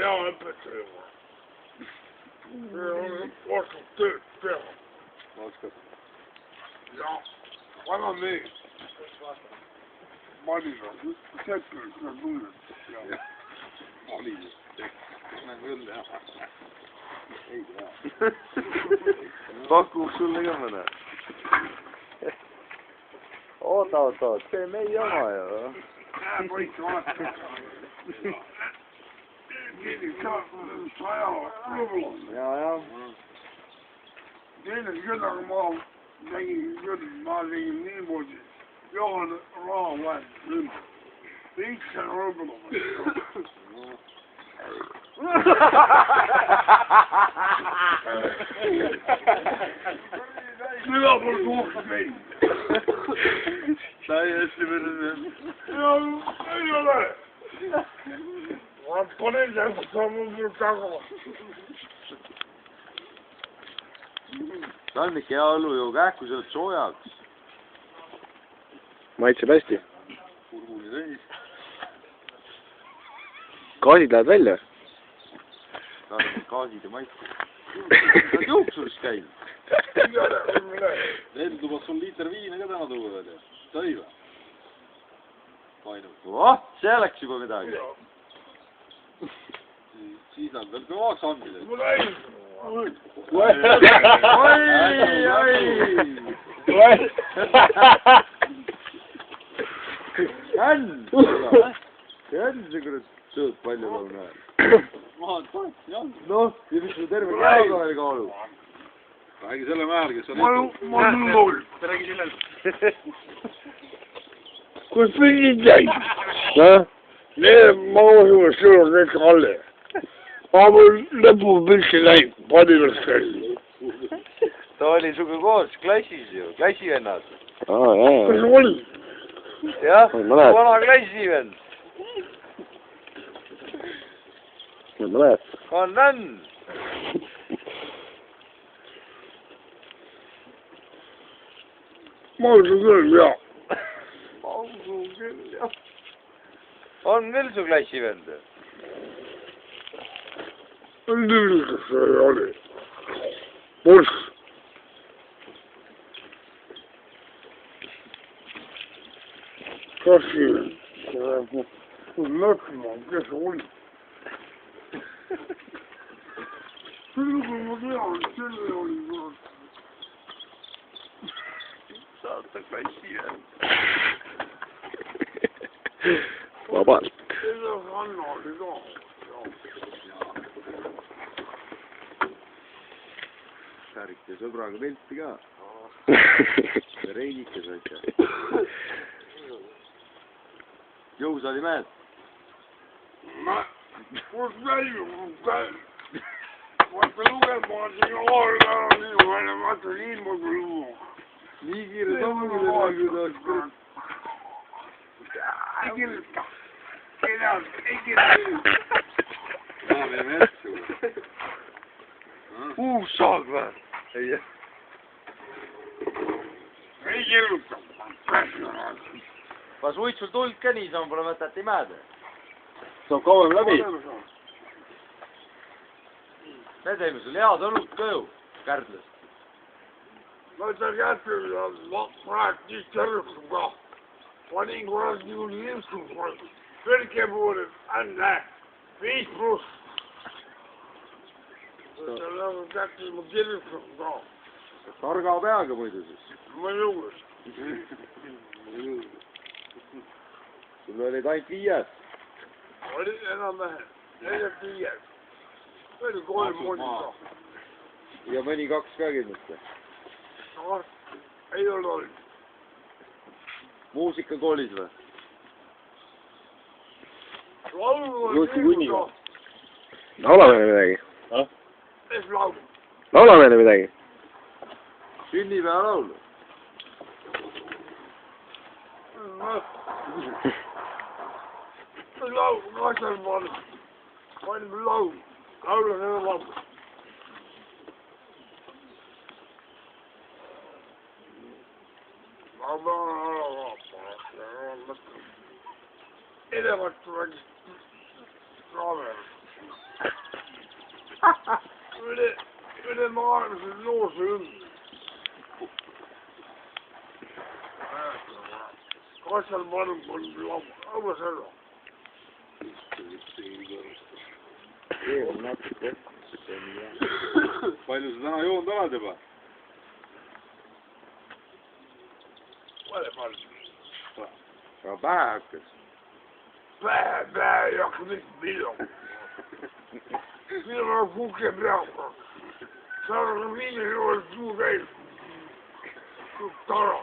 hea õpetaja. Oskab tööd teha. Oskab. Ja, vana mees. Marinas, sektor, seda tunned. Marinas, sektor, küll jah. Ei tea. Pakuks sulle ka mõne. Oota, see meie oma ju. Poiss vaata. Ja. Teine küll, aga ma tegin niimoodi. Johan raha vahet ümber. Üks on võib-olla. Mida mul kohta käib? Täiesti võrdne. Ei ole. Ma panen selle sammu mul taga. See on ikka hea õlu ju, kähku sa oled soojaks. Maitseb hästi. Purguni täis. Gaasid lähevad välja? Gaasid ja maitseb. Sa oled juuksuris käinud. Need lubad sul liiter viina ka täna tuua veel. Sai või? Ainult. See läks juba midagi. Siis läheb veel kõvaks andmine. Mul ei. Oi! Jänn! Jänn see kurat sööd palju lõuna ajal. Maha, jah. Noh, ja mis sul terve käega veel kaalub? Räägi selle määr, kes on Ma null. Räägi sellelt. Kus pidid jäid? Ma usun, sul on kõik alle. Ma mul lõpupilti läinud, padinast käinud. Ta oli suga koos klassis ju, klassivennad. Kas oli? Jah, vana klassivend. Ma näed. On nänn. Ma usun küll, jah. Ma usun küll, jah. On küll su klassivend? Lüllikas see oli. Must. Kas siin? Mõtlema, kes oli. Küll kui ma tean, selle oli kurat. Saata klassivend. Vabalt. Selle Hanna oli ka. Särite sõbraga pilti ka. Reinike saite. Jõusaali mehed. Kus käib? Vaata lugema, siin olla nii palju, vaata niimoodi luua. Nii kiire sammude räägi tahaks kurat. Ei kirjuta. Ei kirjuta. Tahame metsu. Uus saag või? Ei. Ei kirjuta. Kas võid sul tuld ka niisama pole mõtet imäda? Saab kauem läbi. Me teeme sul head õlut ka ju, Kärdlast. Ma ütlen kätte, praegu nii tervitub ka. Panin kurat niimoodi ilmstud. Kõrge poole, enne. 5+. Selle kätte ma kirjutan ka. Targa peaga muidu siis. Ma jõuan. Sul olid ainult 5. Oli enam-vähem. 4-5. Oli 3 moodi ka. Ja mõni 2 ka kindlasti. Ei ole olnud. Muusikakoolis või? Juuti kunniga. Laulame midagi. Mis laul? Laulame midagi. Sünnipäevalaulu. Laul, kaasal panna. Panime laul. Laulame selle laulu. Ma pean ära vaatama. Elevant räägis kaamera. Ülemaailmisen nousu ympäri. Kaisal vanhemman lauva sanoo. Palju sa täna joonud oled juba? Vale palju. Aga pähe hakkas. Pähe ei hakka mitte midagi. Minu on kuke peaga. Saadagi viimane juures suu käib. Tara.